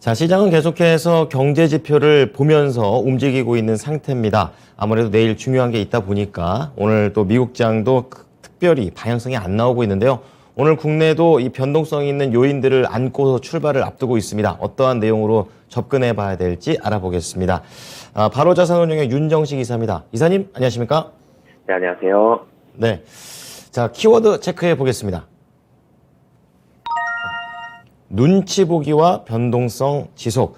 자, 시장은 계속해서 경제 지표를 보면서 움직이고 있는 상태입니다. 아무래도 내일 중요한 게 있다 보니까 오늘 또 미국장도 특별히 방향성이 안 나오고 있는데요. 오늘 국내도 이 변동성이 있는 요인들을 안고서 출발을 앞두고 있습니다. 어떠한 내용으로 접근해 봐야 될지 알아보겠습니다. 바로 자산운용의 윤정식 이사입니다. 이사님, 안녕하십니까? 네, 안녕하세요. 네. 자, 키워드 체크해 보겠습니다. 눈치 보기와 변동성 지속.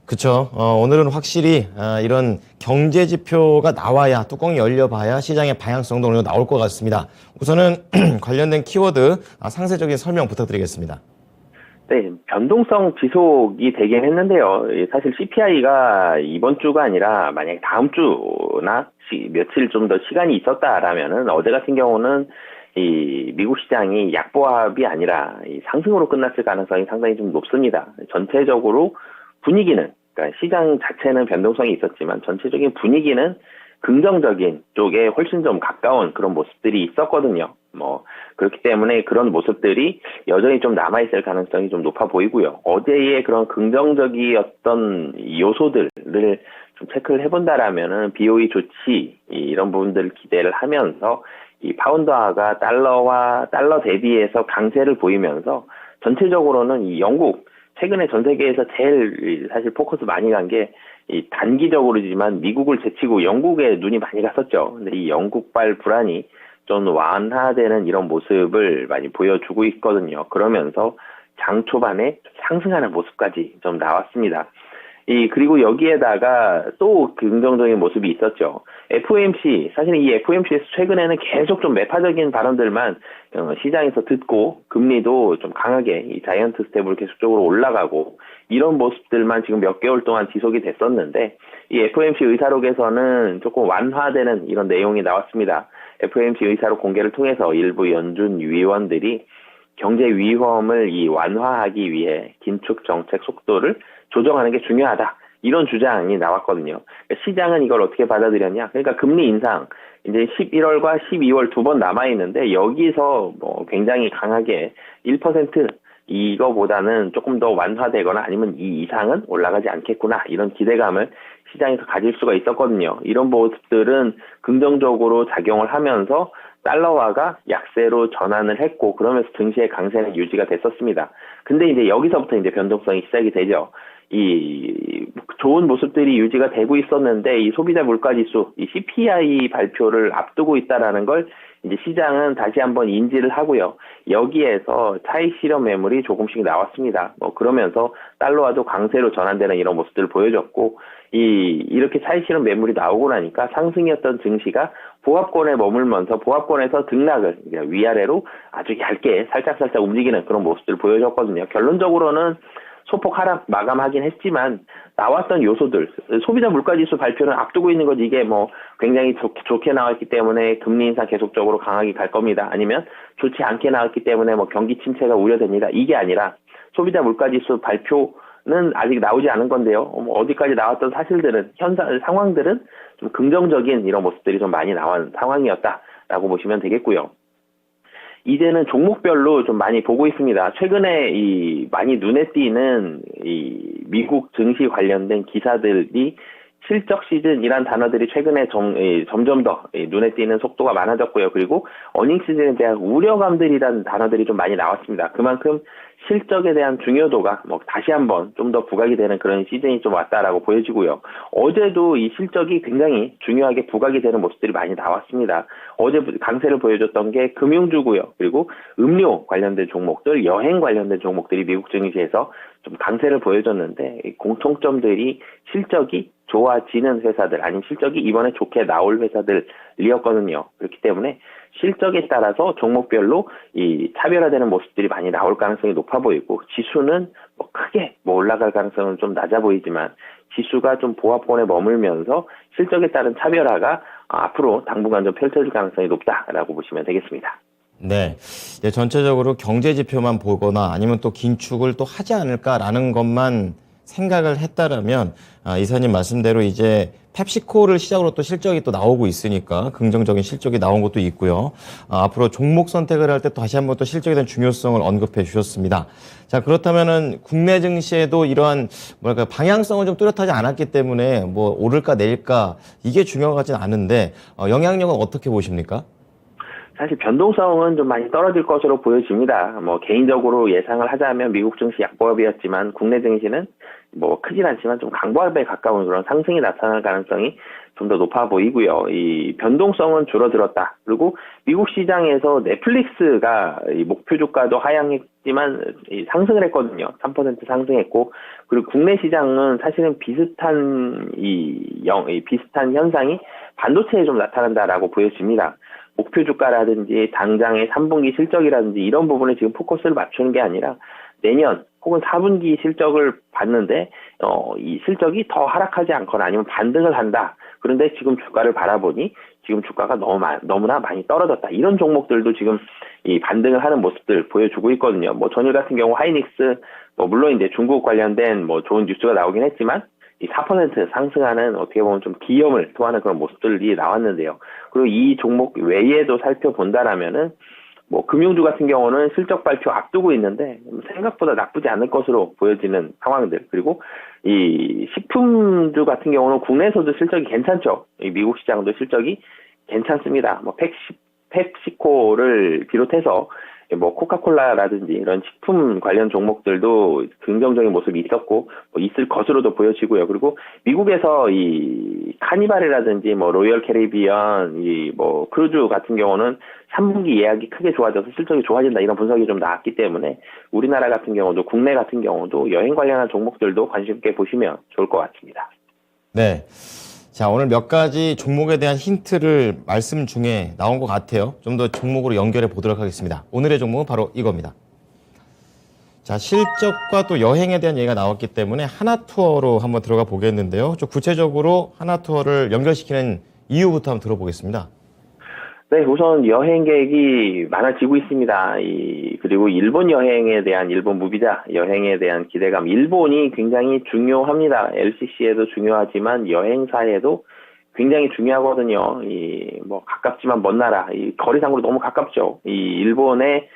그쵸. 오늘은 확실히 이런 경제 지표가 나와야, 뚜껑이 열려봐야 시장의 방향성도 오늘 나올 것 같습니다. 우선은 관련된 키워드 상세적인 설명 부탁드리겠습니다. 네, 변동성 지속이 되긴 했는데요. 사실 CPI가 이번 주가 아니라 만약에 다음 주나 며칠 좀 더 시간이 있었다라면은 어제 같은 경우는 이 미국 시장이 약보합이 아니라 이 상승으로 끝났을 가능성이 상당히 좀 높습니다. 전체적으로 분위기는, 그러니까 시장 자체는 변동성이 있었지만 전체적인 분위기는 긍정적인 쪽에 훨씬 좀 가까운 그런 모습들이 있었거든요. 그렇기 때문에 그런 모습들이 여전히 좀 남아있을 가능성이 좀 높아 보이고요. 어제의 그런 긍정적이었던 요소들을 좀 체크를 해본다라면은 BOE 조치, 이런 부분들을 기대를 하면서 이 파운드화가 달러 대비해서 강세를 보이면서 전체적으로는 이 영국, 최근에 전 세계에서 제일 사실 포커스 많이 간 게 이 단기적으로지만 미국을 제치고 영국에 눈이 많이 갔었죠. 근데 이 영국발 불안이 좀 완화되는 이런 모습을 많이 보여주고 있거든요. 그러면서 장 초반에 상승하는 모습까지 좀 나왔습니다. 그리고 여기에다가 또 긍정적인 모습이 있었죠. FOMC, 사실 이 FOMC에서 최근에는 계속 좀 매파적인 발언들만 시장에서 듣고 금리도 좀 강하게 이 자이언트 스텝으로 계속적으로 올라가고 이런 모습들만 지금 몇 개월 동안 지속이 됐었는데 이 FOMC 의사록에서는 조금 완화되는 이런 내용이 나왔습니다. FOMC 의사록 공개를 통해서 일부 연준 위원들이 경제 위험을 완화하기 위해 긴축 정책 속도를 조정하는 게 중요하다. 이런 주장이 나왔거든요. 그러니까 시장은 이걸 어떻게 받아들였냐? 그러니까 금리 인상, 이제 11월과 12월 두 번 남아있는데 여기서 굉장히 강하게 1% 이거보다는 조금 더 완화되거나 아니면 이 이상은 올라가지 않겠구나. 이런 기대감을 시장에서 가질 수가 있었거든요. 이런 모습들은 긍정적으로 작용을 하면서 달러화가 약세로 전환을 했고 그러면서 증시의 강세는 유지가 됐었습니다. 근데 이제 여기서부터 이제 변동성이 시작이 되죠. 이 좋은 모습들이 유지가 되고 있었는데 이 소비자 물가지수, 이 CPI 발표를 앞두고 있다라는 걸 이제 시장은 다시 한번 인지를 하고요. 여기에서 차익 실현 매물이 조금씩 나왔습니다. 그러면서 달러화도 강세로 전환되는 이런 모습들을 보여줬고 이렇게 차익 실현 매물이 나오고 나니까 상승이었던 증시가 보합권에 머물면서 보합권에서 등락을 위아래로 아주 얇게 살짝 움직이는 그런 모습들을 보여줬거든요. 결론적으로는 소폭 하락 마감하긴 했지만 나왔던 요소들, 소비자 물가지수 발표는 앞두고 있는 거지 이게 굉장히 좋게 나왔기 때문에 금리 인상 계속적으로 강하게 갈 겁니다. 아니면 좋지 않게 나왔기 때문에 경기 침체가 우려됩니다. 이게 아니라 소비자 물가지수 발표는 아직 나오지 않은 건데요. 어디까지 나왔던 사실들은 상황들은 좀 긍정적인 이런 모습들이 좀 많이 나온 상황이었다라고 보시면 되겠고요. 이제는 종목별로 좀 많이 보고 있습니다. 최근에 많이 눈에 띄는 미국 증시 관련된 기사들이 실적 시즌이란 단어들이 최근에 점점 더 눈에 띄는 속도가 많아졌고요. 그리고 어닝 시즌에 대한 우려감들이란 단어들이 좀 많이 나왔습니다. 그만큼 실적에 대한 중요도가 다시 한번 좀 더 부각이 되는 그런 시즌이 좀 왔다라고 보여지고요. 어제도 이 실적이 굉장히 중요하게 부각이 되는 모습들이 많이 나왔습니다. 어제 강세를 보여줬던 게 금융주고요. 그리고 음료 관련된 종목들, 여행 관련된 종목들이 미국 증시에서 좀 강세를 보여줬는데 공통점들이 실적이 좋아지는 회사들, 아니면 실적이 이번에 좋게 나올 회사들이었거든요. 그렇기 때문에 실적에 따라서 종목별로 차별화되는 모습들이 많이 나올 가능성이 높아 보이고 지수는 크게 올라갈 가능성은 좀 낮아 보이지만 지수가 좀 보합권에 머물면서 실적에 따른 차별화가 앞으로 당분간 좀 펼쳐질 가능성이 높다라고 보시면 되겠습니다. 네. 전체적으로 경제 지표만 보거나 아니면 또 긴축을 또 하지 않을까라는 것만 생각을 했다라면 이사님 말씀대로 이제 펩시코를 시작으로 또 실적이 또 나오고 있으니까 긍정적인 실적이 나온 것도 있고요. 앞으로 종목 선택을 할 때 또 다시 한번 또 실적에 대한 중요성을 언급해 주셨습니다. 자, 그렇다면은 국내 증시에도 이러한 뭐랄까 방향성은 좀 뚜렷하지 않았기 때문에 뭐 오를까 내릴까 이게 중요하지는 않은데 영향력은 어떻게 보십니까? 사실 변동성은 좀 많이 떨어질 것으로 보여집니다. 뭐 개인적으로 예상을 하자면 미국 증시 약보합이었지만 국내 증시는 뭐 크진 않지만 좀 강보합에 가까운 그런 상승이 나타날 가능성이 좀 더 높아 보이고요. 이 변동성은 줄어들었다. 그리고 미국 시장에서 넷플릭스가 이 목표 주가도 하향했지만 상승을 했거든요. 3% 상승했고, 그리고 국내 시장은 사실은 비슷한 비슷한 현상이 반도체에 좀 나타난다라고 보여집니다. 목표 주가라든지 당장의 3분기 실적이라든지 이런 부분에 지금 포커스를 맞추는 게 아니라 내년 혹은 4분기 실적을 봤는데 이 실적이 더 하락하지 않거나 아니면 반등을 한다. 그런데 지금 주가를 바라보니 지금 주가가 너무나 많이 떨어졌다. 이런 종목들도 지금 이 반등을 하는 모습들 보여주고 있거든요. 뭐 전일 같은 경우 하이닉스 물론 이제 중국 관련된 뭐 좋은 뉴스가 나오긴 했지만 이 4% 상승하는 어떻게 보면 좀 기염을 토하는 그런 모습들이 나왔는데요. 그리고 이 종목 외에도 살펴본다라면은 뭐 금융주 같은 경우는 실적 발표 앞두고 있는데 생각보다 나쁘지 않을 것으로 보여지는 상황들. 그리고 이 식품주 같은 경우는 국내에서도 실적이 괜찮죠. 이 미국 시장도 실적이 괜찮습니다. 뭐 펩시코를 비롯해서 뭐 코카콜라라든지 이런 식품 관련 종목들도 긍정적인 모습이 있었고 뭐 있을 것으로도 보여지고요. 그리고 미국에서 이 카니발이라든지 뭐 로열 캐리비언 이 뭐 크루즈 같은 경우는 3분기 예약이 크게 좋아져서 실적이 좋아진다 이런 분석이 좀 나왔기 때문에 우리나라 같은 경우도 국내 같은 경우도 여행 관련한 종목들도 관심 있게 보시면 좋을 것 같습니다. 네. 자, 오늘 몇 가지 종목에 대한 힌트를 말씀 중에 나온 것 같아요. 좀 더 종목으로 연결해 보도록 하겠습니다. 오늘의 종목은 바로 이겁니다. 자, 실적과 또 여행에 대한 얘기가 나왔기 때문에 하나투어로 한번 들어가 보겠는데요. 좀 구체적으로 하나투어를 연결시키는 이유부터 한번 들어보겠습니다. 네, 우선 여행 계획이 많아지고 있습니다. 그리고 일본 여행에 대한 일본 무비자 여행에 대한 기대감. 일본이 굉장히 중요합니다. LCC에도 중요하지만 여행사에도 굉장히 중요하거든요. 뭐 가깝지만 먼 나라, 거리상으로 너무 가깝죠. 일본의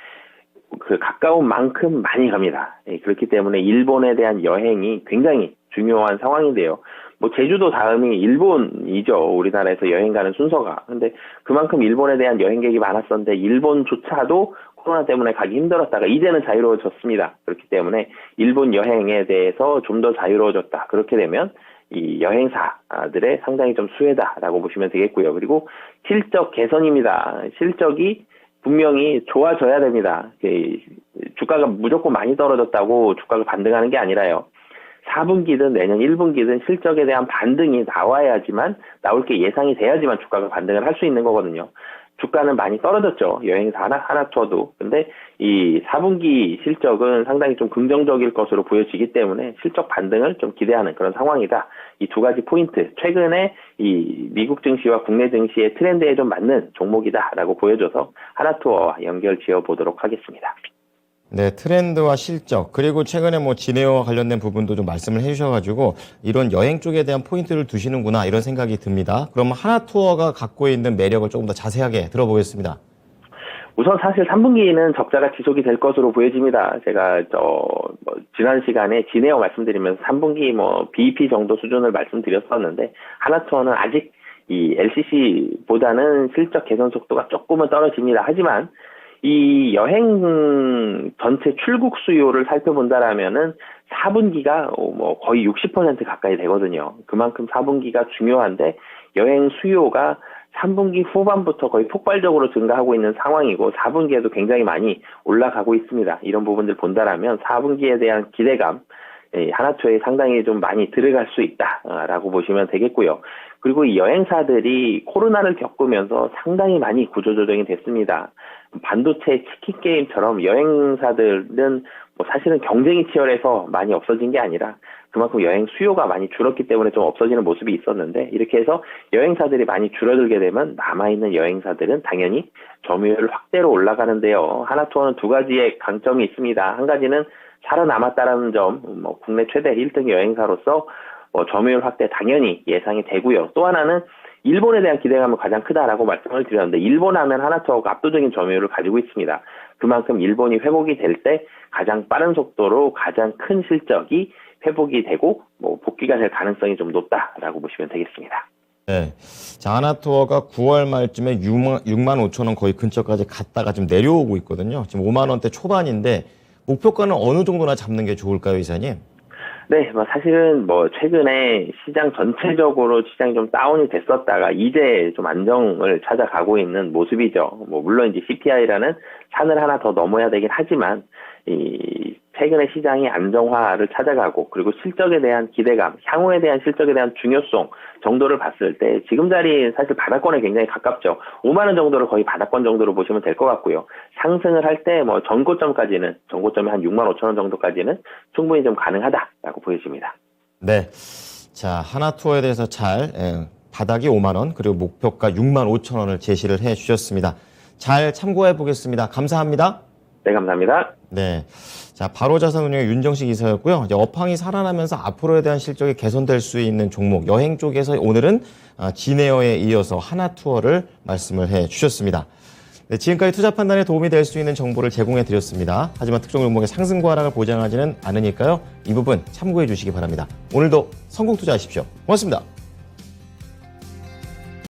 그 가까운 만큼 많이 갑니다. 그렇기 때문에 일본에 대한 여행이 굉장히 중요한 상황인데요. 뭐 제주도 다음이 일본이죠. 우리나라에서 여행 가는 순서가. 근데 그만큼 일본에 대한 여행객이 많았었는데 일본조차도 코로나 때문에 가기 힘들었다가 이제는 자유로워졌습니다. 그렇기 때문에 일본 여행에 대해서 좀 더 자유로워졌다. 그렇게 되면 이 여행사들의 상당히 좀 수혜다라고 보시면 되겠고요. 그리고 실적 개선입니다. 실적이 분명히 좋아져야 됩니다. 주가가 무조건 많이 떨어졌다고 주가가 반등하는 게 아니라요. 4분기든 내년 1분기든 실적에 대한 반등이 나와야지만 나올 게 예상이 돼야지만 주가가 반등을 할 수 있는 거거든요. 주가는 많이 떨어졌죠. 여행사 하나투어도. 근데 이 4분기 실적은 상당히 좀 긍정적일 것으로 보여지기 때문에 실적 반등을 좀 기대하는 그런 상황이다. 이 두 가지 포인트. 최근에 이 미국 증시와 국내 증시의 트렌드에 좀 맞는 종목이다라고 보여줘서 하나투어와 연결 지어 보도록 하겠습니다. 네, 트렌드와 실적, 그리고 최근에 뭐 진에어와 관련된 부분도 좀 말씀을 해주셔가지고 이런 여행 쪽에 대한 포인트를 두시는구나 이런 생각이 듭니다. 그럼 하나투어가 갖고 있는 매력을 조금 더 자세하게 들어보겠습니다. 우선 사실 3분기는 적자가 지속이 될 것으로 보여집니다. 제가 지난 시간에 진에어 말씀드리면서 3분기 BEP 정도 수준을 말씀드렸었는데 하나투어는 아직 이 LCC보다는 실적 개선 속도가 조금은 떨어집니다. 하지만 이 여행 전체 출국 수요를 살펴본다라면은 4분기가 거의 60% 가까이 되거든요. 그만큼 4분기가 중요한데 여행 수요가 3분기 후반부터 거의 폭발적으로 증가하고 있는 상황이고 4분기에도 굉장히 많이 올라가고 있습니다. 이런 부분들 본다라면 4분기에 대한 기대감 하나투어에 상당히 좀 많이 들어갈 수 있다라고 보시면 되겠고요. 그리고 이 여행사들이 코로나를 겪으면서 상당히 많이 구조조정이 됐습니다. 반도체 치킨 게임처럼 여행사들은 사실은 경쟁이 치열해서 많이 없어진 게 아니라 그만큼 여행 수요가 많이 줄었기 때문에 좀 없어지는 모습이 있었는데 이렇게 해서 여행사들이 많이 줄어들게 되면 남아있는 여행사들은 당연히 점유율 확대로 올라가는데요. 하나투어는 두 가지의 강점이 있습니다. 한 가지는 살아남았다라는 점, 국내 최대 1등 여행사로서 점유율 확대 당연히 예상이 되고요. 또 하나는 일본에 대한 기대감은 가장 크다라고 말씀을 드렸는데, 일본 하면 하나투어가 압도적인 점유율을 가지고 있습니다. 그만큼 일본이 회복이 될 때 가장 빠른 속도로 가장 큰 실적이 회복이 되고 복귀가 될 가능성이 좀 높다라고 보시면 되겠습니다. 네. 자, 하나투어가 9월 말쯤에 6만 5천 원 거의 근처까지 갔다가 지금 내려오고 있거든요. 지금 5만 원대 초반인데 목표가는 어느 정도나 잡는 게 좋을까요, 이사님? 네, 사실은 최근에 시장 전체적으로 시장이 좀 다운이 됐었다가 이제 좀 안정을 찾아가고 있는 모습이죠. 물론 이제 CPI라는 산을 하나 더 넘어야 되긴 하지만, 최근에 시장이 안정화를 찾아가고, 그리고 실적에 대한 기대감, 향후에 대한 실적에 대한 중요성 정도를 봤을 때 지금 자리 사실 바닥권에 굉장히 가깝죠. 5만 원 정도를 거의 바닥권 정도로 보시면 될 것 같고요. 상승을 할 때 전고점이 한 6만 5천 원 정도까지는 충분히 좀 가능하다라고 보여집니다. 네. 자, 하나투어에 대해서 바닥이 5만 원, 그리고 목표가 6만 5천 원을 제시를 해 주셨습니다. 잘 참고해 보겠습니다. 감사합니다. 네, 감사합니다. 네. 자, 바로자산운용의 윤정식 이사였고요. 이제 업황이 살아나면서 앞으로에 대한 실적이 개선될 수 있는 종목, 여행 쪽에서 오늘은 진에어에 이어서 하나투어를 말씀을 해 주셨습니다. 네, 지금까지 투자 판단에 도움이 될 수 있는 정보를 제공해 드렸습니다. 하지만 특정 종목의 상승과 하락을 보장하지는 않으니까요. 이 부분 참고해 주시기 바랍니다. 오늘도 성공 투자하십시오. 고맙습니다.